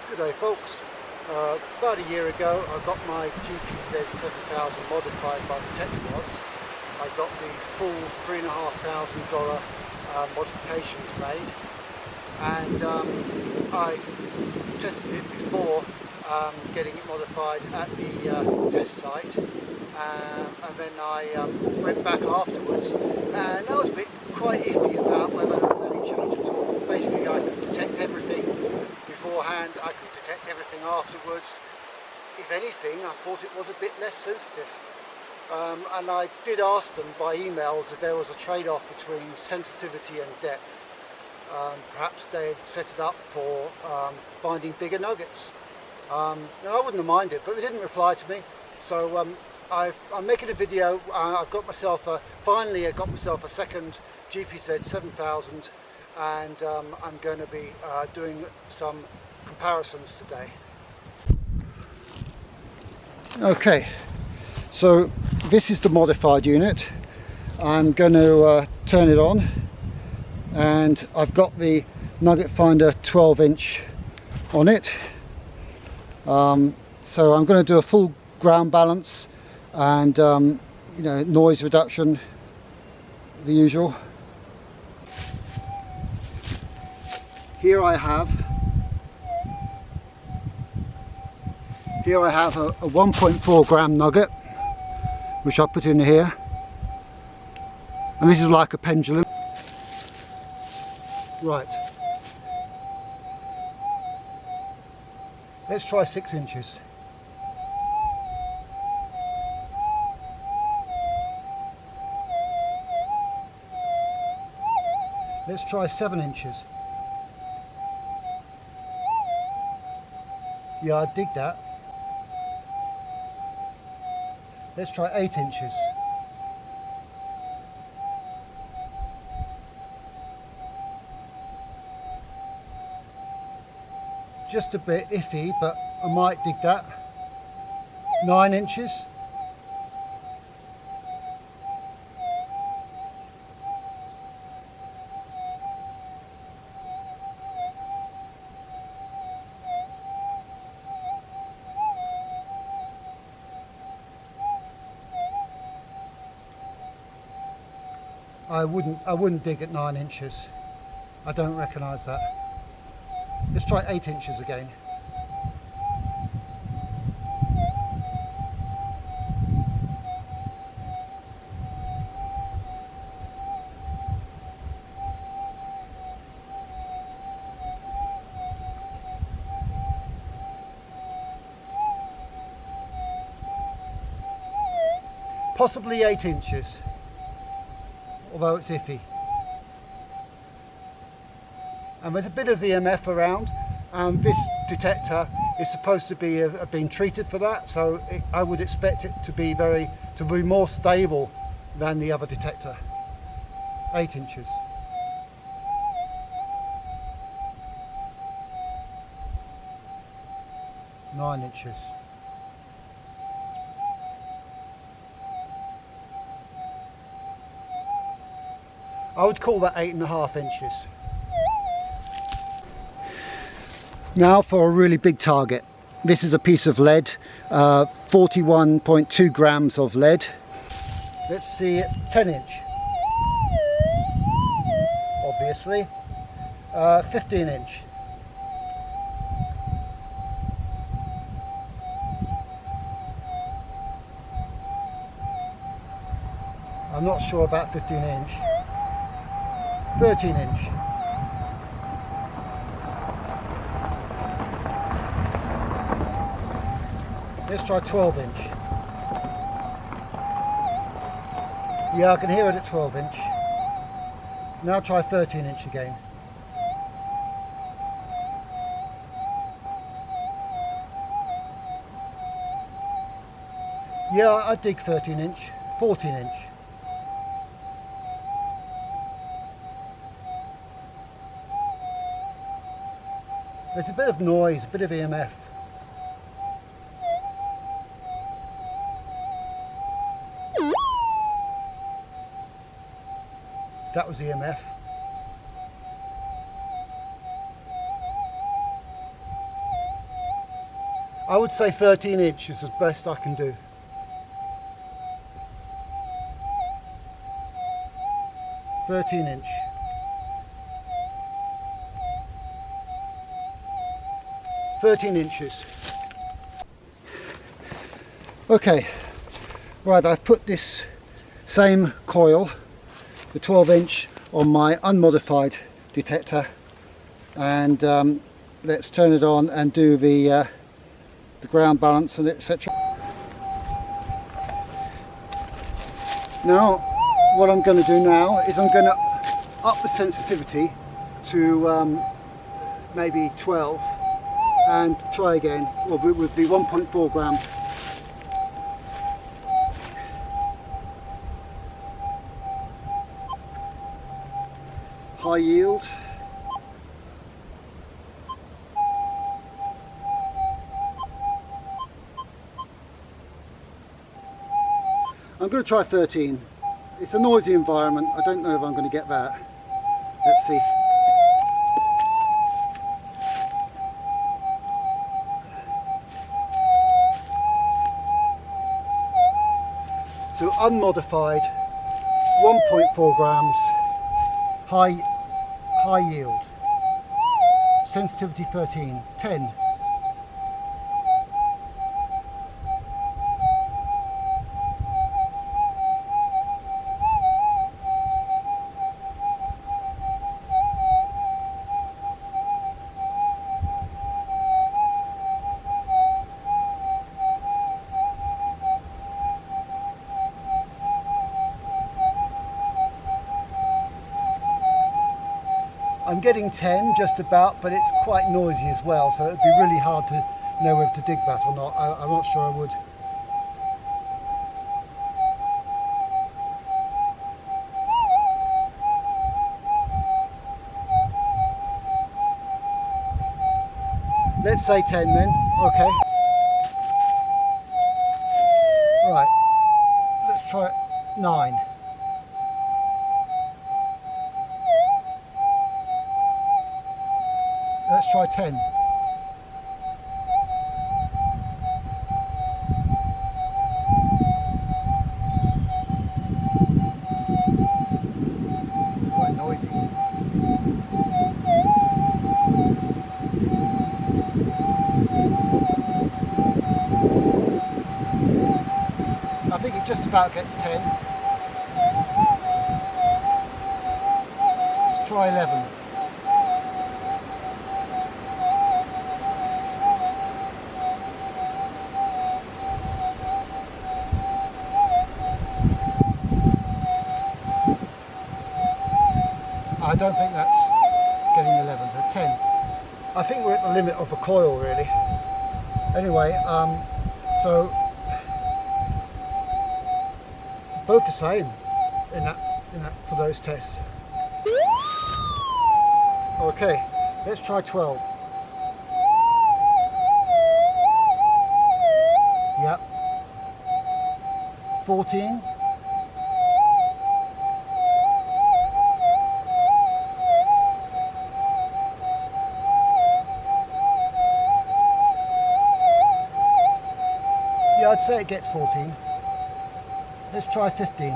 Good day folks. About a year ago I got my GPZ 7000 modified by DetectorMods. I got the full $3,500 modifications made, and I tested it before getting it modified at the test site, and then I went back afterwards, and I was a bit quite iffy about whether there was any change at all. Basically I could detect everything beforehand, I could detect everything afterwards. If anything, I thought it was a bit less sensitive. And I did ask them by emails if there was a trade-off between sensitivity and depth. Perhaps they had set it up for finding bigger nuggets. I wouldn't have minded, but they didn't reply to me. So I'm making a video. I've got myself finally I got myself a second GPZ 7000, and I'm going to be doing some comparisons today. Okay, so this is the modified unit. I'm going to turn it on, and I've got the nugget finder 12-inch on it. So I'm going to do a full ground balance and noise reduction, the usual. Here I have a 1.4 gram nugget, which I put in here, and this is like a pendulum. Right, let's try 6 inches. Let's try 7 inches. Yeah, I dig that. Let's try 8 inches. Just a bit iffy, but I might dig that. 9 inches. I wouldn't dig at 9 inches. I don't recognise that. Let's try 8 inches again. Possibly 8 inches, although it's iffy. And there's a bit of EMF around, and this detector is supposed to be have been treated for that, so I would expect it to be more stable than the other detector. 8 inches. Nine inches. I would call that 8.5 inches. Now for a really big target. This is a piece of lead, 41.2 grams of lead. Let's see it, 10 inch. Obviously. 15 inch. I'm not sure about 15 inch. 13 inch. Let's try 12 inch. Yeah, I can hear it at 12 inch. Now try 13 inch again. Yeah, I dig 13 inch, 14 inch. There's a bit of noise, a bit of EMF. That was EMF. I would say 13 inch is the best I can do. "13 inch. "13 inches. Okay, right, I've put this same coil, the 12 inch, on my unmodified detector, and let's turn it on and do the ground balance and etc. Now what I'm going to do now is I'm going to up the sensitivity to maybe 12 and try again with the 1.4 gram. High yield. I'm going to try 13. It's a noisy environment. I don't know if I'm going to get that. Let's see. So unmodified, 1.4 grams, high yield, sensitivity 13, 10. I'm getting 10 just about, but it's quite noisy as well, so it'd be really hard to know whether to dig that or not. I'm not sure I would. Let's say 10 then, okay. Right, let's try 9. Let's try 10. Quite noisy. I think it just about gets 10. Let's try 11. I don't think that's getting 11, so 10. I think we're at the limit of the coil really. Anyway, so both the same in that for those tests. Okay, let's try 12. Yep. 14. Yeah, I'd say it gets 14. Let's try 15.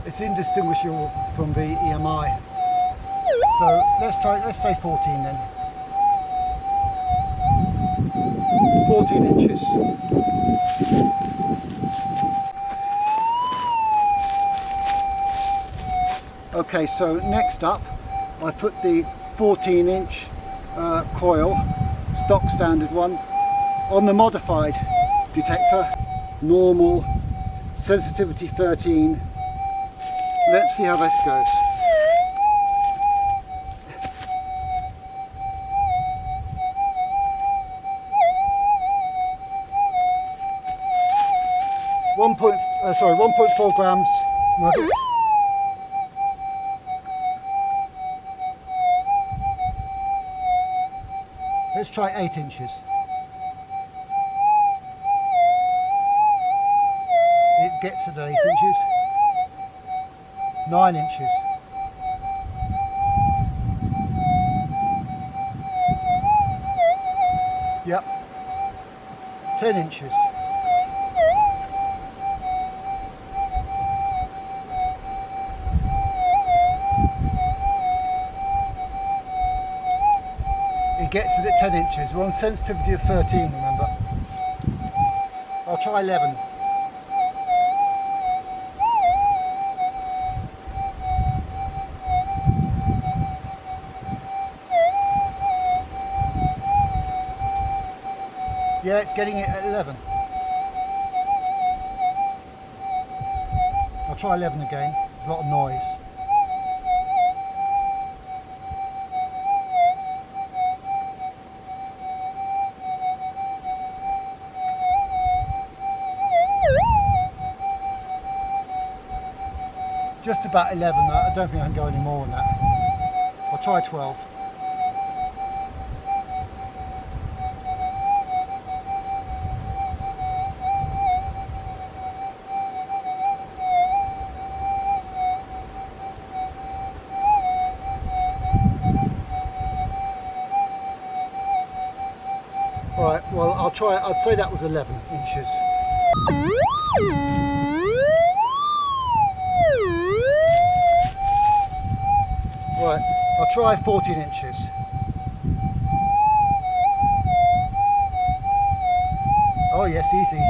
It's indistinguishable from the EMI. So let's say 14 then. 14 inches. Okay, so next up I put the 14-inch coil, stock standard one, on the modified detector, normal, sensitivity 13. Let's see how this goes. sorry, 1.4 grams nugget. Let's try 8 inches. It gets at 8 inches. 9 inches. Yep. 10 inches. It gets it at 10 inches. We're on sensitivity of 13, remember. I'll try 11. Yeah, it's getting it at 11. I'll try 11 again. There's a lot of noise. Just about 11. I don't think I can go any more than that. I'll try 12. Alright, well I'd say that was 11 inches. Right, I'll try 14 inches. Oh yes, easy.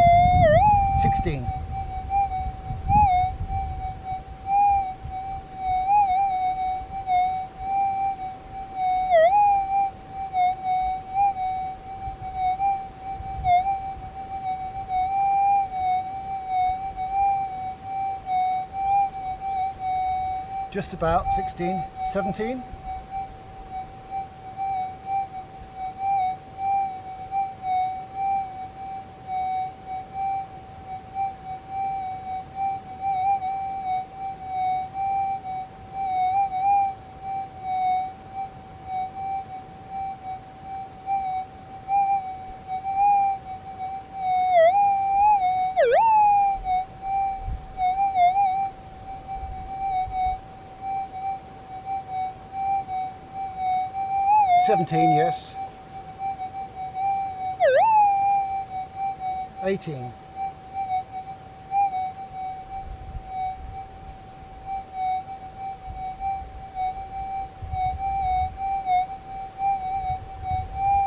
16. Just about 16, 17. Yes. 18.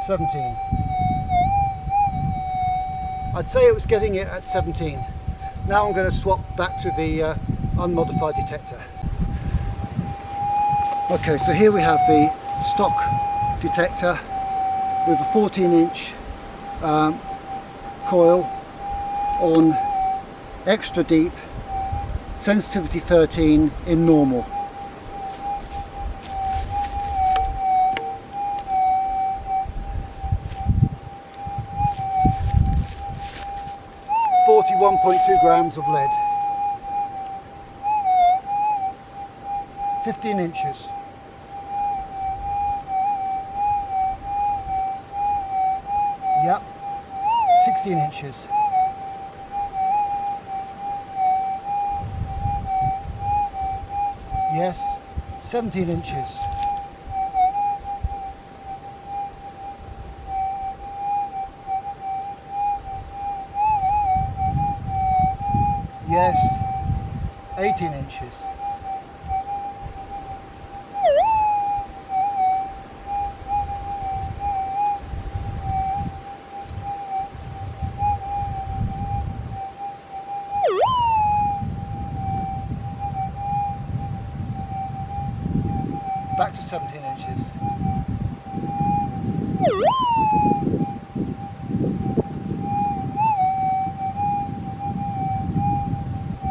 17. I'd say it was getting it at 17. Now I'm going to swap back to the unmodified detector. Okay, so here we have the stock detector with a 14-inch coil on extra deep, sensitivity 13 in normal. .2 grams of lead. 15 inches. Yep. 16 inches. Yes. 17 inches. Yes. 18 inches. Back to 17 inches.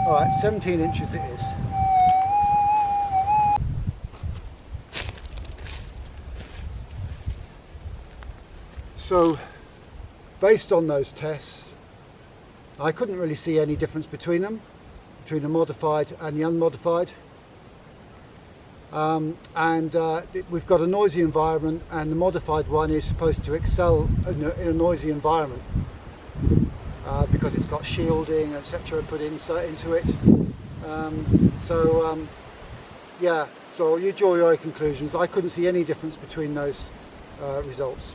Alright, 17 inches it is. So, based on those tests, I couldn't really see any difference between them, between the modified and the unmodified. We've got a noisy environment, and the modified one is supposed to excel in a noisy environment because it's got shielding, etc. put into it. Yeah, so you draw your own conclusions. I couldn't see any difference between those results.